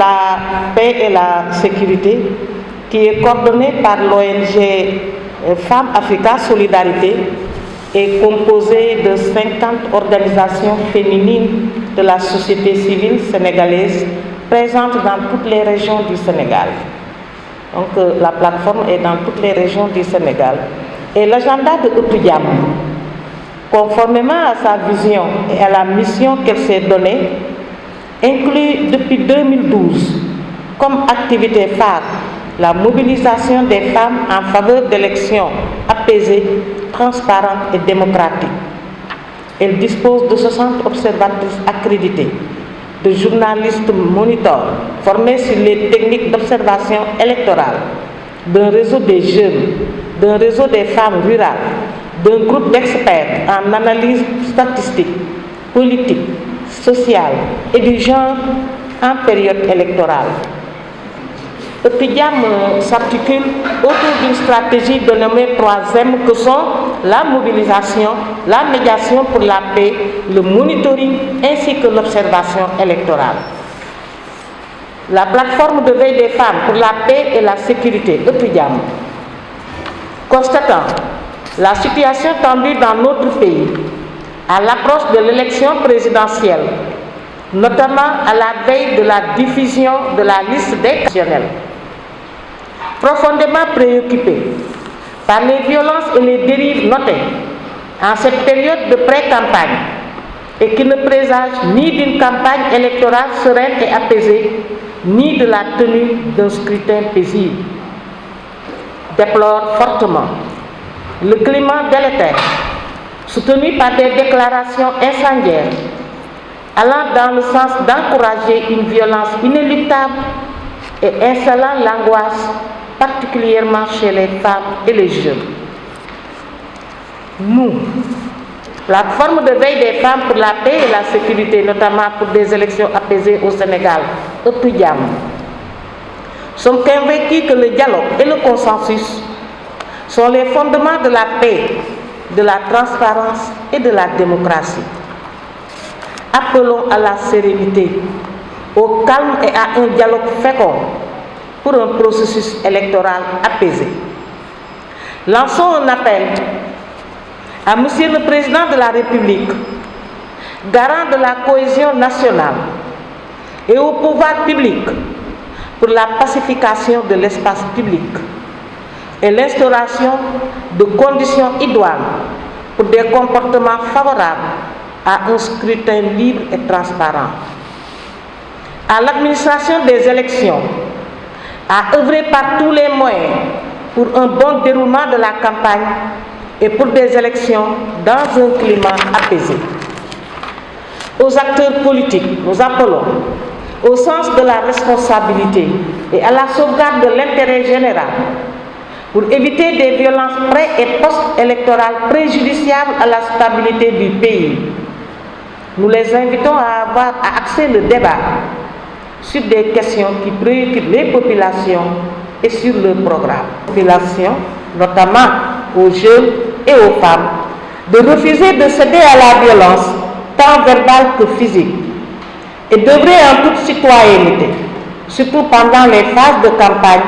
La paix et la sécurité, qui est coordonnée par l'ONG Femmes Africa Solidarité, est composée de 50 organisations féminines de la société civile sénégalaise présentes dans toutes les régions du Sénégal. Donc la plateforme est dans toutes les régions du Sénégal. Et l'agenda de Ëttu Jàmm, conformément à sa vision et à la mission qu'elle s'est donnée, inclut depuis 2012 comme activité phare la mobilisation des femmes en faveur d'élections apaisées, transparentes et démocratiques. Elle dispose de 60 observatrices accréditées, de journalistes moniteurs formés sur les techniques d'observation électorale, d'un réseau des jeunes, d'un réseau des femmes rurales, d'un groupe d'experts en analyse statistique, politique, sociale et du genre en période électorale. Ëttu Jàmm s'articule autour d'une stratégie dénommée 3M que sont la mobilisation, la médiation pour la paix, le monitoring ainsi que l'observation électorale. La plateforme de veille des femmes pour la paix et la sécurité, Ëttu Jàmm, constatant la situation tendue dans notre pays à l'approche de l'élection présidentielle, notamment à la veille de la diffusion de la liste des candidats, profondément préoccupée par les violences et les dérives notées en cette période de pré-campagne et qui ne présage ni d'une campagne électorale sereine et apaisée, ni de la tenue d'un scrutin paisible, déplore fortement le climat délétère soutenu par des déclarations incendiaires allant dans le sens d'encourager une violence inéluctable et installant l'angoisse particulièrement chez les femmes et les jeunes. Nous, plateforme de veille des femmes pour la paix et la sécurité, notamment pour des élections apaisées au Sénégal, Ëttu Jàmm, sommes convaincus que le dialogue et le consensus sont les fondements de la paix, de la transparence et de la démocratie. Appelons à la sérénité, au calme et à un dialogue fécond pour un processus électoral apaisé. Lançons un appel à Monsieur le Président de la République, garant de la cohésion nationale, et au pouvoir public pour la pacification de l'espace public et l'instauration de conditions idoines pour des comportements favorables à un scrutin libre et transparent. À l'administration des élections, à œuvrer par tous les moyens pour un bon déroulement de la campagne et pour des élections dans un climat apaisé. Aux acteurs politiques, nous appelons au sens de la responsabilité et à la sauvegarde de l'intérêt général pour éviter des violences pré- et post-électorales préjudiciables à la stabilité du pays. Nous les invitons à avoir à axer le débat sur des questions qui préoccupent les populations et sur leur programme. Population, notamment aux jeunes et aux femmes, de refuser de céder à la violence, tant verbale que physique, et d'œuvrer en toute citoyenneté, surtout pendant les phases de campagne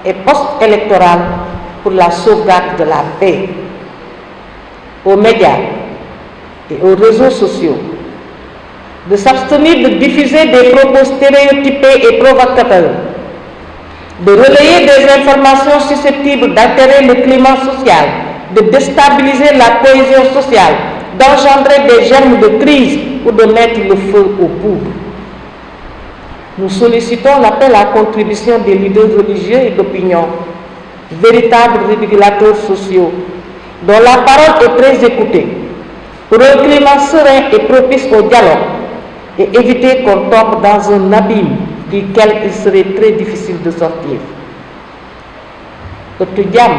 et post-électorale, pour la sauvegarde de la paix. Aux médias et aux réseaux sociaux, de s'abstenir de diffuser des propos stéréotypés et provocateurs, de relayer des informations susceptibles d'altérer le climat social, de déstabiliser la cohésion sociale, d'engendrer des germes de crise ou de mettre le feu aux poudres. Nous sollicitons l'appel à contribution des leaders religieux et d'opinion, véritables régulateurs sociaux, dont la parole est très écoutée, pour un climat serein et propice au dialogue, et éviter qu'on tombe dans un abîme duquel il serait très difficile de sortir. Ëttu Jàmm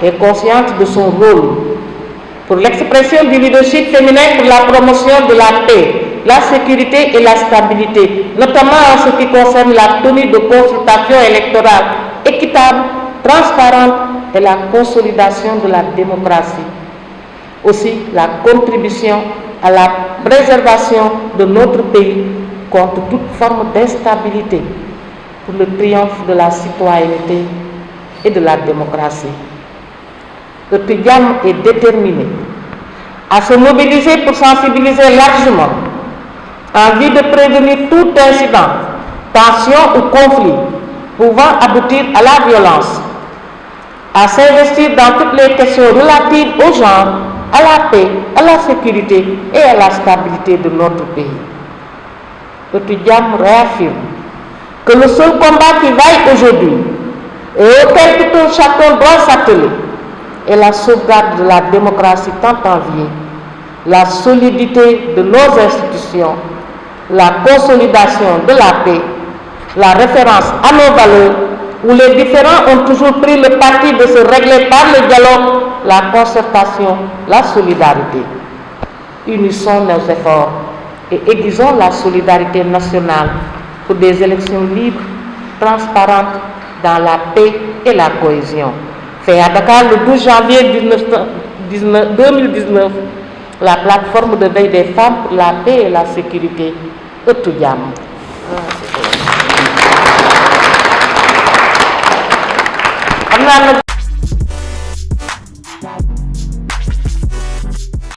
est consciente de son rôle pour l'expression du leadership féminin pour la promotion de la paix, la sécurité et la stabilité, notamment en ce qui concerne la tenue de consultations électorales équitables, transparentes et la consolidation de la démocratie. Aussi, la contribution à la préservation de notre pays contre toute forme d'instabilité pour le triomphe de la citoyenneté et de la démocratie. Ëttu Jàmm est déterminé à se mobiliser pour sensibiliser largement en vue de prévenir tout incident, tension ou conflit pouvant aboutir à la violence, à s'investir dans toutes les questions relatives au genre, à la paix, à la sécurité et à la stabilité de notre pays. Ëttu Jàmm réaffirme que le seul combat qui vaille aujourd'hui et auquel tout un chacun doit s'atteler est la sauvegarde de la démocratie tant enviée, la solidité de nos institutions, la consolidation de la paix, la référence à nos valeurs, où les différends ont toujours pris le parti de se régler par le dialogue, la concertation, la solidarité. Unissons nos efforts et aiguisons la solidarité nationale pour des élections libres, transparentes, dans la paix et la cohésion. Fait à Dakar le 12 janvier 2019, la plateforme de veille des femmes pour la paix et la sécurité, Ëttu Jàmm.